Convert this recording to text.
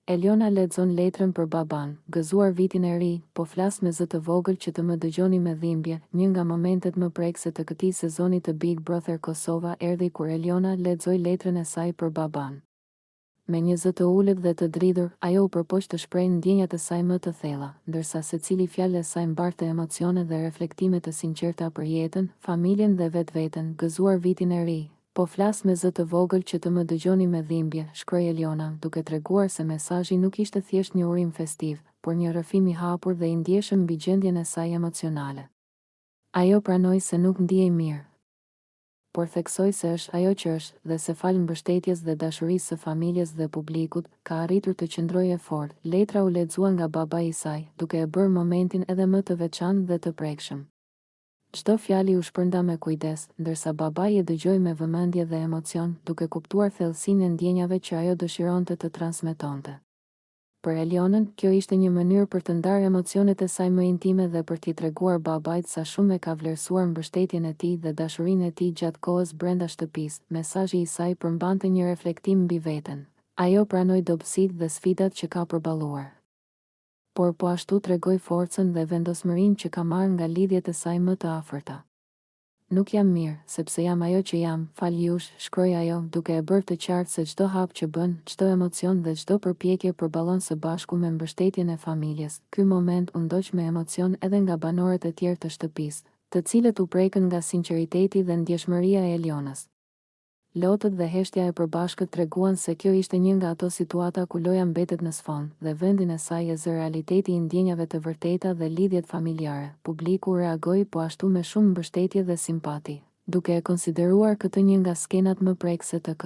Eliona lexon letrën për baban, gëzuar vitin e ri, po flas me zë të vogël që të më dëgjoni me dhimbje. Një nga momentet më prekse të këtij sezoni të Big Brother Kosova erdhi kur Eliona lexoi letrën e saj për baban. Me një zë të ulët dhe të dridhur, ajo u përpoq të shprehë ndjenjat e saj më të thella, ndërsa secili fjalë e saj mbarte emocione dhe reflektime të sinqerta për jetën, familjen dhe vetveten. Gëzuar vitin e ri. Po flas me zë të vogël që të më dëgjoni me dhimbje, shkroi Eliona, duke treguar se mesazhi nuk ishte thjesht një urim festiv, por një rrëfim i hapur dhe i ndjeshëm mbi gjendjen e saj emocionale. Ajo pranoi se nuk ndihej mirë, por theksoi se është ajo që është dhe se fal mbështetjes dhe dashurisë së familjes dhe publikut, ka arritur të qëndrojë fort. Letra u lexua nga babai i saj, duke e bërë momentin edhe më të veçantë dhe të prekshëm. Çdo fjali u shpërnda me kujdes, ndërsa babai e dëgjoi me vëmendje dhe emocion, duke kuptuar thellësinë e ndjenjave që ajo dëshironte të transmetonte. Për Elionën, kjo ishte një mënyrë për të ndarë emocionet e saj më intime dhe për t'i treguar babait sa shumë e ka vlerësuar mbështetjen e tij dhe dashurinë e tij gjatë kohës brenda shtëpisë. Mesazhi i saj përmbante një reflektim mbi veten. Ajo pranoi dobësitë dhe sfidat që ka përballuar, por po ashtu tregoi forcën dhe vendosmërinë që ka marrë nga lidhjet e saj më të afërta. Nuk jam mirë, sepse jam ajo që jam, fal jush, shkroi ajo, duke e bërë të qartë se çdo hap që bën, çdo emocion dhe çdo përpjekje përballon së bashku me mbështetjen e familjes. Ky moment u ndoq me emocion edhe nga banorët e tjerë të shtëpisë, të cilët u prekën nga sinqeriteti dhe ndjeshmëria e Elionës. Lotët dhe heshtja e përbashkët treguan se kjo ishte një nga ato situata ku loja mbetet në sfond dhe vendin e saj e zë realiteti i ndjenjave të vërteta dhe lidhjet familjare. Publiku reagoi po ashtu me shumë mbështetje dhe simpati, duke e konsideruar këtë një nga skenat më prekse të